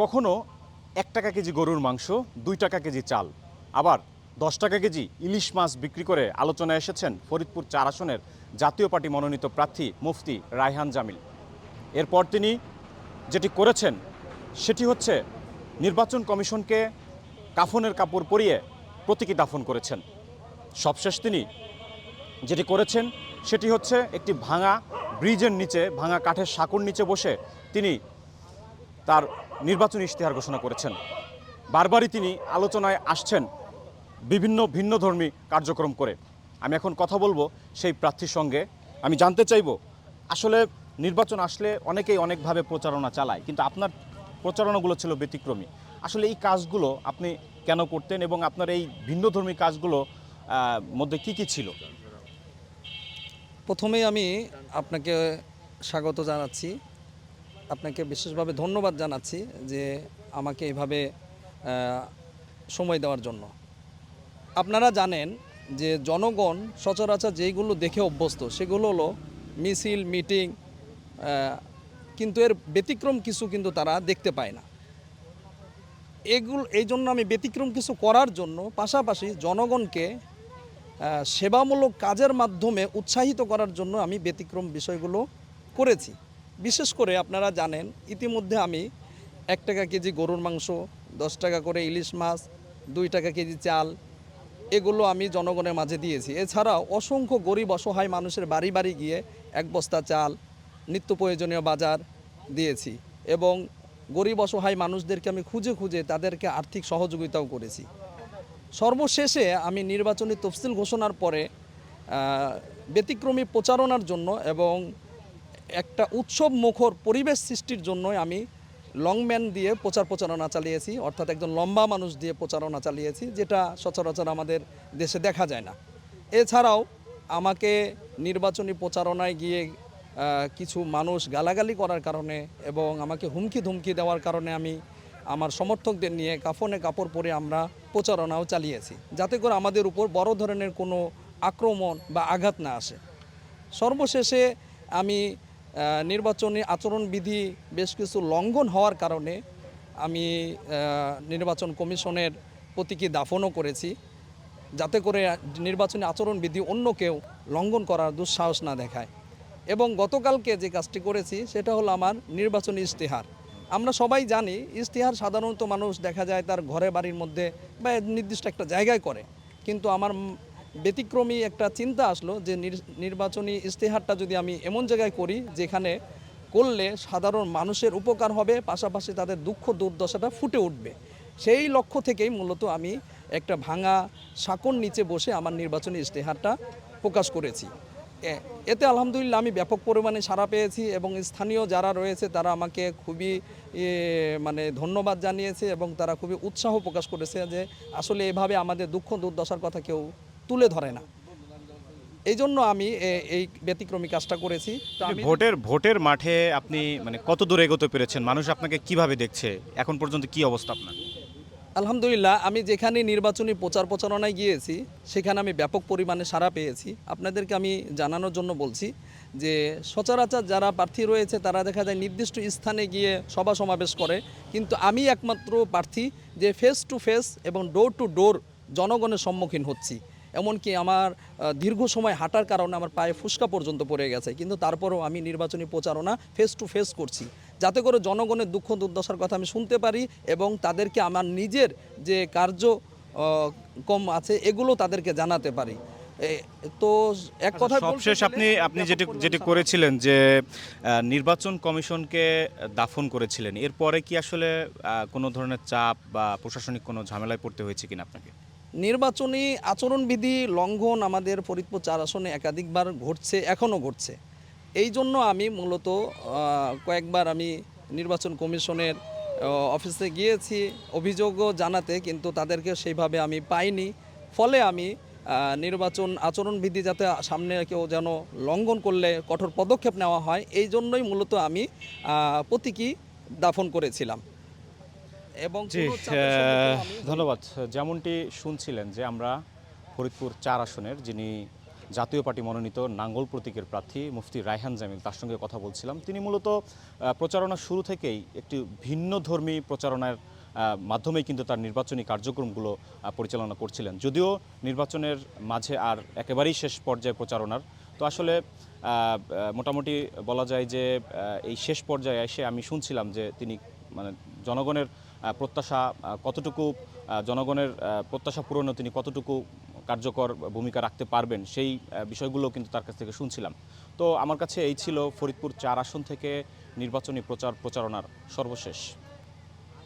কখনো 1 টাকা কেজি গরুর মাংস, 2 টাকা কেজি চাল, আবার 10 টাকা কেজি ইলিশ মাছ বিক্রি করে আলোচনায় এসেছেন ফরিদপুর 4 আসনের জাতীয় পার্টি মনোনীত প্রার্থী মুফতি রায়হান জামিল। এরপর তিনি যেটি করেছেন সেটি হচ্ছে নির্বাচন কমিশনকে কাফনের কাপড় পরিয়ে প্রতীকী দাফন করেছেন। সবশেষ তিনি যেটি করেছেন সেটি হচ্ছে একটি ভাঙা ব্রিজের নিচে, ভাঙা কাঠের সাঁকোর নিচে বসে তিনি তার নির্বাচনী ইশতেহার ঘোষণা করেছেন। বারবারই তিনি আলোচনায় আসছেন বিভিন্ন ভিন্নধর্মী কার্যক্রম করে। আমি এখন কথা বলবো সেই প্রার্থীর সঙ্গে। আমি জানতে চাইব, আসলে নির্বাচন আসলে অনেকেই অনেকভাবে প্রচারণা চালায়, কিন্তু আপনার প্রচারণাগুলো ছিল ব্যতিক্রমী। আসলে এই কাজগুলো আপনি কেন করতেন এবং আপনার এই ভিন্নধর্মী কাজগুলো মধ্যে কি কি ছিল? প্রথমেই আমি আপনাকে স্বাগত জানাচ্ছি, আপনাকে বিশেষভাবে ধন্যবাদ জানাচ্ছি যে আমাকে এভাবে সময় দেওয়ার জন্য। আপনারা জানেন যে জনগণ সচরাচর যেইগুলো দেখে অভ্যস্ত সেগুলো হলো মিছিল, মিটিং, কিন্তু এর ব্যতিক্রম কিছু কিন্তু তারা দেখতে পায় না। এই জন্য আমি ব্যতিক্রম কিছু করার জন্য পাশাপাশি জনগণকে সেবামূলক কাজের মাধ্যমে উৎসাহিত করার জন্য আমি ব্যতিক্রম বিষয়গুলো করেছি। বিশেষ করে আপনারা জানেন ইতিমধ্যে আমি 1 টাকা কেজি গরুর মাংস, 10 টাকা করে ইলিশ মাছ, 2 টাকা কেজি চাল, এগুলো আমি জনগণের মাঝে দিয়েছি। এছাড়াও অসংখ্য গরিব অসহায় মানুষের বাড়ি বাড়ি গিয়ে 1 বস্তা চাল, নিত্য প্রয়োজনীয় বাজার দিয়েছি এবং গরিব অসহায় মানুষদেরকে আমি খুঁজে খুঁজে তাদেরকে আর্থিক সহযোগিতাও করেছি। সর্বশেষে আমি নির্বাচনী তফসিল ঘোষণার পরে ব্যতিক্রমী প্রচারণার জন্য এবং একটা উৎসব মুখর পরিবেশ সৃষ্টির জন্যই আমি লংম্যান দিয়ে প্রচারণা চালিয়েছি, অর্থাৎ একজন লম্বা মানুষ দিয়ে প্রচারণা চালিয়েছি, যেটা সচরাচর আমাদের দেশে দেখা যায় না। এছাড়াও আমাকে নির্বাচনী প্রচারণায় গিয়ে কিছু মানুষ গালাগালি করার কারণে এবং আমাকে হুমকি ধুমকি দেওয়ার কারণে আমি আমার সমর্থকদের নিয়ে কাফনে কাপড় পরে আমরা প্রচারণাও চালিয়েছি, যাতে করে আমাদের উপর বড় ধরনের কোনো আক্রমণ বা আঘাত না আসে। সর্বশেষে আমি নির্বাচনী আচরণবিধি বেশ কিছু লঙ্ঘন হওয়ার কারণে আমি নির্বাচন কমিশনের প্রতীকী দাফনও করেছি, যাতে করে নির্বাচনী আচরণবিধি অন্য কেউ লঙ্ঘন করার দুঃসাহস না দেখায়। এবং গতকালকে যে কাজটি করেছি সেটা হলো আমার নির্বাচনী ইশতেহার। আমরা সবাই জানি ইশতেহার সাধারণত মানুষ দেখা যায় তার ঘরে বাড়ির মধ্যে বা নির্দিষ্ট একটা জায়গায় করে, কিন্তু আমার ব্যতিক্রমী একটা চিন্তা আসলো যে নির্বাচনী ইশতেহারটা যদি আমি এমন জায়গায় করি যেখানে করলে সাধারণ মানুষের উপকার হবে, পাশাপাশি তাদের দুঃখ দুর্দশাটা ফুটে উঠবে। সেই লক্ষ্য থেকেই মূলত আমি একটা ভাঙা সাঁকোর নিচে বসে আমার নির্বাচনী ইশতেহারটা প্রকাশ করেছি। এতে আলহামদুলিল্লাহ আমি ব্যাপক পরিমাণে সাড়া পেয়েছি এবং স্থানীয় যারা রয়েছে তারা আমাকে খুবই ধন্যবাদ জানিয়েছে এবং তারা খুবই উৎসাহ প্রকাশ করেছে যে আসলে এভাবে আমাদের দুঃখ দুর্দশার কথা কেউ তুলে ধরে না। এই জন্য আমি এই ব্যতিক্রমী কাজটা করেছি। তো আমি ভোটের মাঠে আপনি কত দূর এগোতে পেরেছেন? মানুষ আপনাকে কিভাবে দেখছে? এখন পর্যন্ত কি অবস্থা আপনার? আলহামদুলিল্লাহ আমি যেখানে নির্বাচনী প্রচারণায় গিয়েছি সেখানে আমি ব্যাপক পরিমাণে সাড়া পেয়েছি। আপনাদেরকে আমি জানানোর জন্য বলছি যে সচরাচর যারা প্রার্থী রয়েছে তারা দেখা যায় নির্দিষ্ট স্থানে গিয়ে সভা সমাবেশ করে, কিন্তু আমি একমাত্র প্রার্থী যে ফেস টু ফেস এবং ডোর টু ডোর জনগণের সম্মুখীন হচ্ছি। এমনকি আমার দীর্ঘ সময় হাঁটার কারণে আমার পায়ে ফুসকা পর্যন্ত পড়ে গেছে, কিন্তু তারপরেও আমি নির্বাচনী প্রচারণা ফেস টু ফেস করছি, যাতে করে জনগণের দুঃখ দুর্দশার কথা আমি শুনতে পারি এবং তাদেরকে আমার নিজের যে কার্যক্রম আছে এগুলো তাদেরকে জানাতে পারি। তো এক কথা সবশেষ আপনি যেটি করেছিলেন যে নির্বাচন কমিশনকে দাফন করেছিলেন, এরপরে কি আসলে কোনো ধরনের চাপ বা প্রশাসনিক কোনো ঝামেলায় পড়তে হয়েছে কিনা আপনাকে? নির্বাচনী আচরণবিধি লঙ্ঘন আমাদের ফরিদপুর 4 আসনে একাধিকবার ঘটছে, এখনও ঘটছে। এই জন্য আমি মূলত কয়েকবার আমি নির্বাচন কমিশনের অফিসে গিয়েছি অভিযোগও জানাতে, কিন্তু তাদেরকে সেইভাবে আমি পাইনি। ফলে আমি নির্বাচন আচরণবিধি যাতে সামনে কেউ যেন লঙ্ঘন করলে কঠোর পদক্ষেপ নেওয়া হয়, এই জন্যই মূলত আমি প্রতীকী দাফন করেছিলাম। এবং ধন্যবাদ। যেমনটি শুনছিলেন যে আমরা ফরিদপুর 4 আসনের যিনি জাতীয় পার্টি মনোনীত নাঙ্গল প্রতীকের প্রার্থী মুফতি রায়হান জামিল, তার সঙ্গে কথা বলছিলাম। তিনি মূলত প্রচারণার শুরু থেকেই একটি ভিন্নধর্মী প্রচারণার মাধ্যমেই কিন্তু তার নির্বাচনী কার্যক্রমগুলো পরিচালনা করছিলেন। যদিও নির্বাচনের মাঝে আর একেবারেই শেষ পর্যায়ে প্রচারণার, তো আসলে মোটামুটি বলা যায় যে এই শেষ পর্যায়ে এসে আমি শুনছিলাম যে তিনি মানে জনগণের প্রত্যাশা কতটুকু, জনগণের প্রত্যাশা পূরণে তিনি কতটুকু কার্যকর ভূমিকা রাখতে পারবেন, সেই বিষয়গুলো কিন্তু তার কাছ থেকে শুনছিলাম। তো আমার কাছে এই ছিল ফরিদপুর 4 আসন থেকে নির্বাচনী প্রচারণার সর্বশেষ।